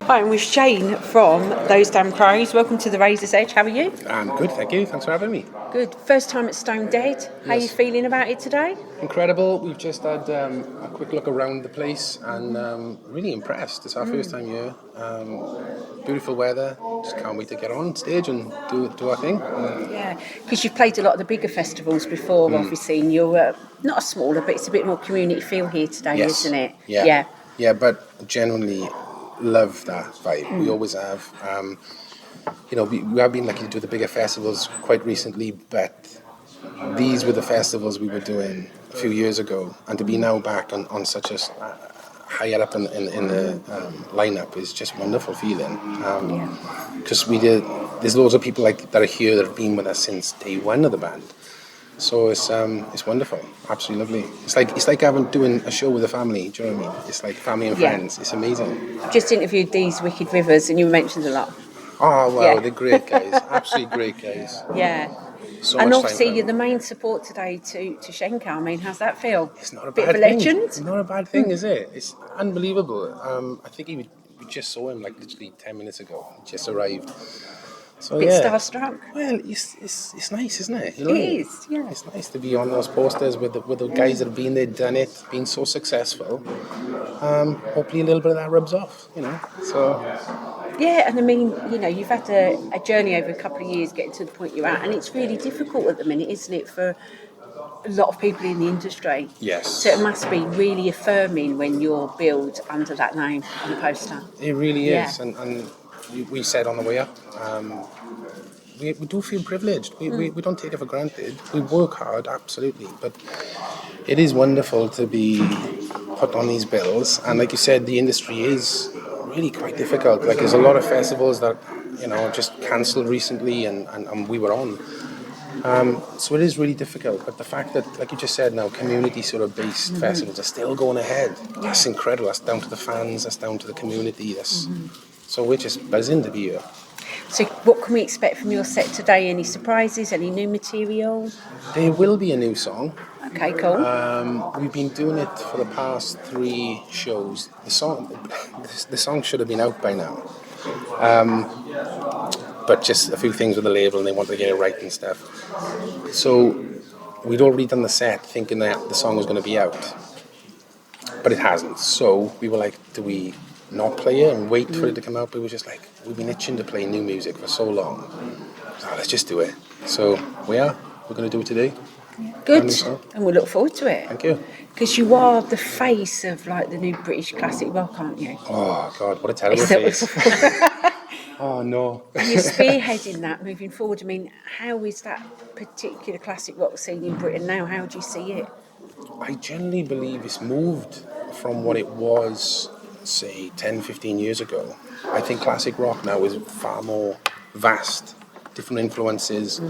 Hi, I'm with Shane from Those Damn Crows. Welcome to the Razor's Edge. How are you? I'm good, thank you. Thanks for having me. Good. First time at Stonedead. How are you feeling about it today? Incredible. We've just had a quick look around the place and really impressed. It's our first time here. Beautiful weather. Just can't wait to get on stage and do our thing. Yeah, because you've played a lot of the bigger festivals before, obviously, and you're not a smaller, but it's a bit more community feel here today, Yes. isn't it? Yeah, but genuinely love that vibe. We always have. We have been lucky to do the bigger festivals quite recently, but these were the festivals we were doing a few years ago, and to be now back on such a higher up in the lineup is just a wonderful feeling. Because there's loads of people that are here that have been with us since day one of the band. So it's wonderful, absolutely lovely. It's like doing a show with a family. Do you know what I mean? It's like family and friends. It's amazing. I've just interviewed these Wicked Rivers, and you mentioned a lot. Oh wow, they're great guys, absolutely great guys. Yeah. So and much obviously you're the main support today to Schenker. I mean, how's that feel? It's not a bit bad of a thing. legend. It's not a bad thing, is it? It's unbelievable. I think we just saw him literally 10 minutes ago. He just arrived. So bit starstruck. Well, it's nice, isn't it? It is, yeah. It's nice to be on those posters with the guys that have been there, done it, been so successful. Hopefully a little bit of that rubs off, So. Yeah, and I mean, you've had a journey over a couple of years getting to the point you're at, and it's really difficult at the minute, isn't it, for a lot of people in the industry? Yes. So it must be really affirming when you're billed under that name on the poster. It really is, and we said on the way up, we do feel privileged. We don't take it for granted. We work hard, absolutely, but it is wonderful to be put on these bills, and like you said, the industry is really quite difficult. There's a lot of festivals that just cancelled recently, and we were on. So it is really difficult. But the fact that, like you just said, now community sort of based festivals are still going ahead. That's incredible. That's down to the fans. That's down to the community. So we're just buzzing to be here. So what can we expect from your set today? Any surprises? Any new material? There will be a new song. Okay, cool. We've been doing it for the past 3 shows. The song should have been out by now, but just a few things with the label, and they wanted to get it right and stuff. So we'd already done the set thinking that the song was going to be out, but it hasn't. So we were like, do we not play it and wait for it to come out? But we were just like, we've been itching to play new music for so long. So let's just do it. So we're going to do it today. Good, and we look forward to it. Thank you. Because you are the face of the new British classic rock, aren't you? Oh God, what a terrible face! Oh no. You're spearheading that moving forward. I mean, how is that particular classic rock scene in Britain now? How do you see it? I generally believe it's moved from what it was, say, 10, 15 years ago. I think classic rock now is far more vast, different influences,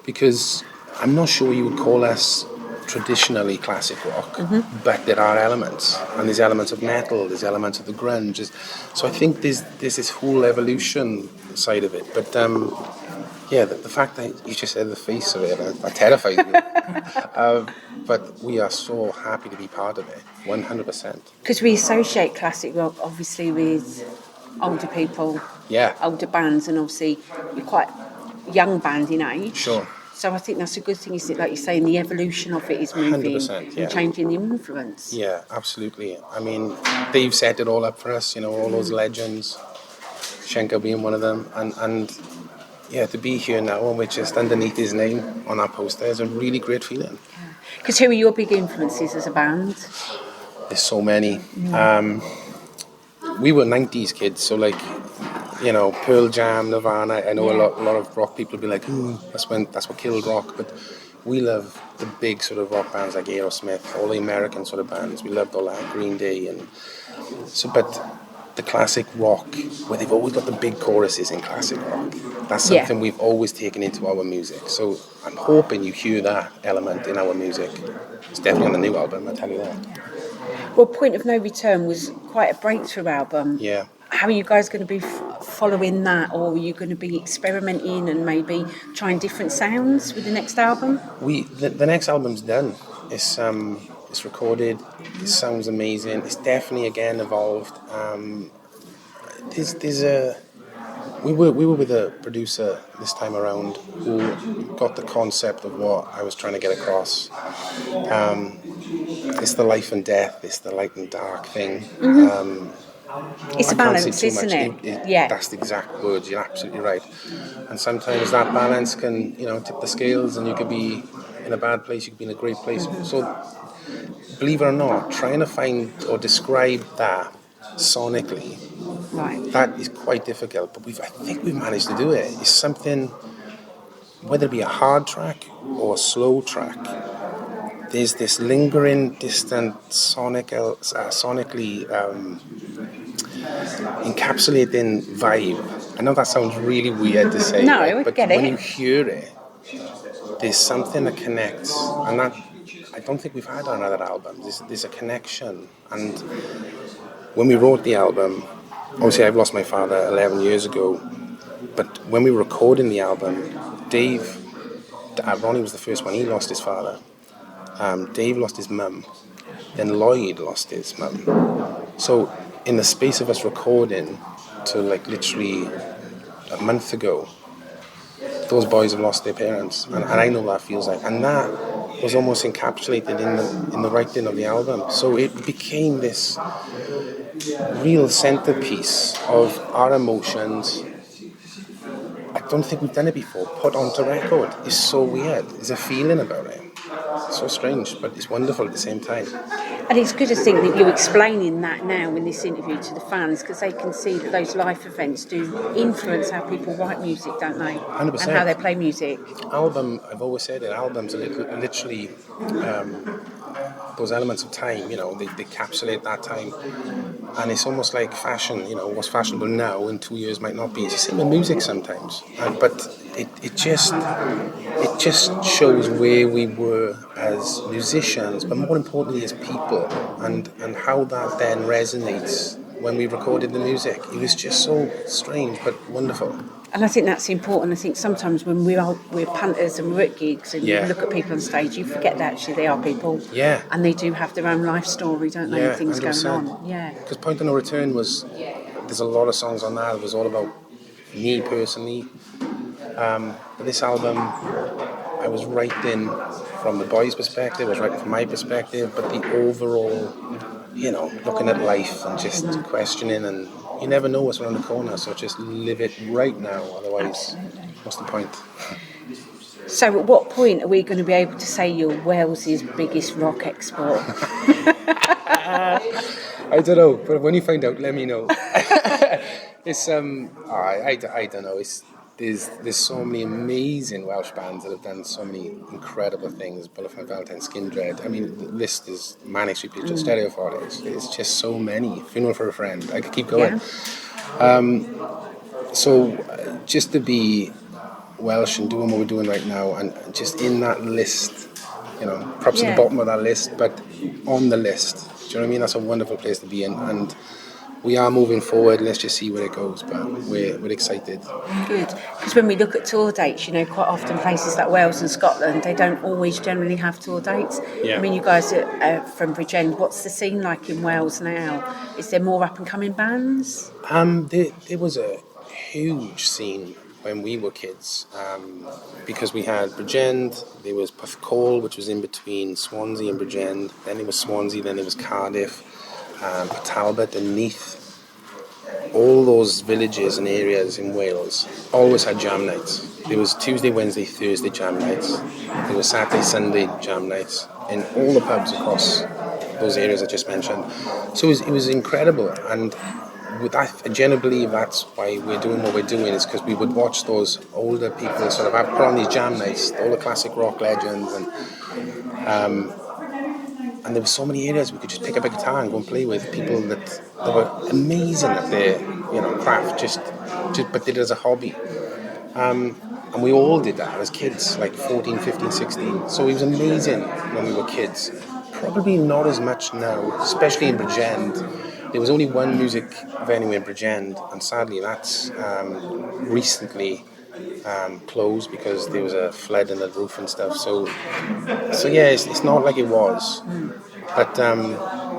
because I'm not sure you would call us traditionally classic rock, but there are elements, and there's elements of metal, there's elements of the grunge. So I think there's this whole evolution side of it. But the fact that you just said the face of it, that terrifies me. But we are so happy to be part of it, 100%. Because we associate classic rock, obviously, with older people, older bands, and obviously you're quite a young band in age. Sure. So I think that's a good thing, isn't it? Like you're saying, the evolution of it is moving 100%, and changing the influence. Yeah, absolutely. I mean, they've set it all up for us, all those legends, Schenker being one of them, and to be here now and we're just underneath his name on our poster is a really great feeling. Because who are your big influences as a band? There's so many. We were 90s kids, so Pearl Jam, Nirvana. I know a lot of rock people will be like, that's what killed rock. But we love the big sort of rock bands like Aerosmith, all the American sort of bands. We loved all that, Green Day, but the classic rock, where they've always got the big choruses in classic rock. That's something we've always taken into our music. So I'm hoping you hear that element in our music. It's definitely on the new album, I'll tell you that. Well, Point of No Return was quite a breakthrough album. Yeah. How are you guys going to be following that, or are you going to be experimenting and maybe trying different sounds with the next album? The next album's done. It's recorded. It sounds amazing. It's definitely again evolved. there's a we were with a producer this time around who got the concept of what I was trying to get across. It's the life and death, it's the light and dark thing. It's a I can't say balance, too isn't much. it? Yeah. That's the exact words. You're absolutely right. And sometimes that balance can, tip the scales, and you could be in a bad place, you could be in a great place. So, believe it or not, trying to find or describe that sonically, Right. that is quite difficult. But I think we've managed to do it. It's something, whether it be a hard track or a slow track. There's this lingering, distant, sonically encapsulating vibe. I know that sounds really weird to say, No, right? I But get when it. you hear it, there's something that connects, and that I don't think we've had on other albums. There's a connection, and when we wrote the album, obviously I've lost my father 11 years ago, but when we were recording the album, Ronnie was the first one. He lost his father. Dave lost his mum. Then Lloyd lost his mum. So in the space of us recording to literally a month ago, those boys have lost their parents, and I know what that feels like. And that was almost encapsulated in the writing of the album. So it became this real centerpiece of our emotions. I don't think we've done it before. Put onto record. It's so weird. There's a feeling about it. It's so strange, but it's wonderful at the same time. And it's good to think that you're explaining that now in this interview to the fans, because they can see that those life events do influence how people write music, don't they? 100%. And how they play music. I've always said it, albums are literally those elements of time, they encapsulate that time. And it's almost like fashion, what's fashionable now in 2 years might not be. It's the same with music sometimes. But it just shows where we were as musicians, but more importantly as people, and how that then resonates when we recorded the music. It was just so strange but wonderful. And I think that's important. I think sometimes when we're punters and we're at gigs and you look at people on stage, you forget that actually they are people. Yeah. And they do have their own life story, don't they? And things 100%. going on. Yeah. Because Point of No Return there's a lot of songs on that. It was all about me personally. But this album, I was writing from the boys' perspective, I was writing from my perspective, but the overall, looking at life and just questioning, and you never know what's around the corner, so just live it right now, otherwise, what's the point? So at what point are we going to be able to say you're Wales's biggest rock export? I don't know, but when you find out, let me know. It's I don't know. There's so many amazing Welsh bands that have done so many incredible things. Bullet Valentine, Skin Dread. I mean, the list is Manic Street Preacher, Stereophonics. It's just so many. Funeral for a Friend. I could keep going. Yeah. So just to be Welsh and doing what we're doing right now, and just in that list, props at the bottom of that list, but on the list. Do you know what I mean? That's a wonderful place to be in, and we are moving forward. Let's just see where it goes, but we're excited. Good, because when we look at tour dates, quite often places like Wales and Scotland, they don't always generally have tour dates. Yeah. I mean, you guys are from Bridgend. What's the scene like in Wales now? Is there more up and coming bands? There was a huge scene when we were kids, because we had Bridgend, there was Porthcawl, which was in between Swansea and Bridgend, then it was Swansea, then it was Cardiff, Talbot and Neath. All those villages and areas in Wales always had jam nights. There was Tuesday, Wednesday, Thursday jam nights. There was Saturday, Sunday jam nights in all the pubs across those areas I just mentioned. So it was incredible, and I genuinely believe that's why we're doing what we're doing, is because we would watch those older people sort of have put on these jam nights, all the classic rock legends, and there were so many areas we could just pick up a guitar and go and play with people that were amazing at their craft, just but did it as a hobby. And we all did that as kids, like 14, 15, 16. So it was amazing when we were kids. Probably not as much now, especially in Bridgend. There was only one music venue in Bridgend, and sadly that's recently closed because there was a flood in the roof and stuff. So yeah, it's not like it was. But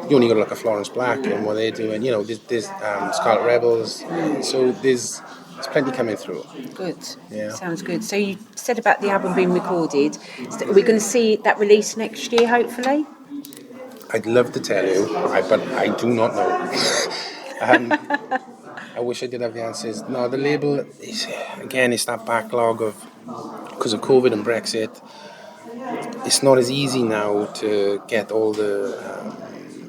you only got to look at Florence Black and what they're doing. You know, there's Scarlet Rebels, so there's plenty coming through. Good. Yeah. Sounds good. So you said about the album being recorded. So are we going to see that release next year, hopefully? I'd love to tell you, but I do not know. I wish I did have the answers. No, the label is, again, it's that backlog of, because of COVID and Brexit, it's not as easy now to get all the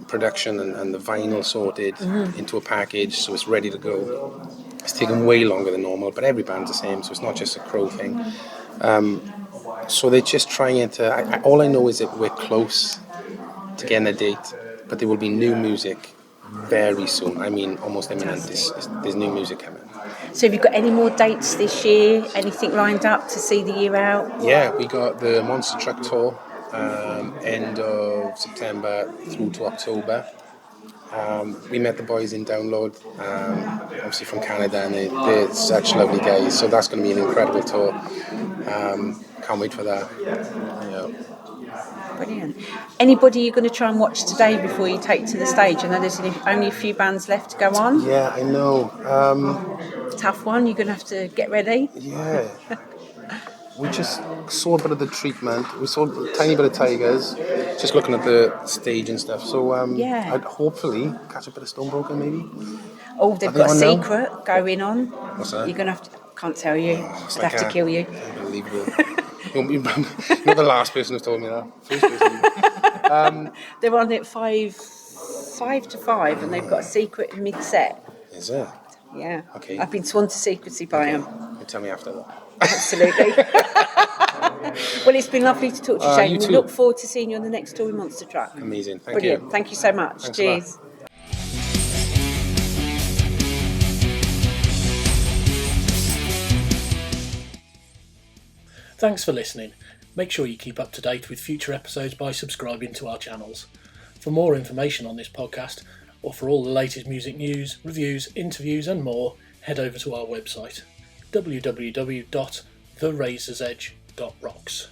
production and the vinyl sorted into a package so it's ready to go. It's taken way longer than normal, but every band's the same, so it's not just a Crow thing. So they're just trying to... all I know is that we're close to getting a date, but there will be new music very soon. I mean, almost imminent. There's new music coming. So have you got any more dates this year? Anything lined up to see the year out? Yeah, we got the Monster Truck Tour, end of September through to October. We met the boys in Download, obviously from Canada, and they're such lovely guys, so that's going to be an incredible tour. Can't wait for that. Yeah. Brilliant. Anybody you're going to try and watch today before you take to the stage? I know there's only a few bands left to go on. Yeah, I know. Tough one, you're going to have to get ready. Yeah. We just saw a bit of the Treatment. We saw a tiny bit of Tigers, just looking at the stage and stuff. So I'd hopefully catch a bit of Stonebroken maybe. Oh, they've got a secret going on. What's that? You're going to have to... Can't tell you. Just have to kill you. Unbelievable. You're not the last person who's told me that. First person. They're on at 5 to 5 and they've got a secret mid-set. Is it? Yeah. Okay. I've been sworn to secrecy by them. You'll tell me after that. Absolutely. Well, it's been lovely to talk to you, Shane. You We too. look forward to seeing you on the next Tory Monster Truck. Amazing. Thank Brilliant. you. Thank you so much. Thanks Cheers. Thanks for listening. Make sure you keep up to date with future episodes by subscribing to our channels. For more information on this podcast, or for all the latest music news, reviews, interviews and more, head over to our website www.therazorsedge.rocks.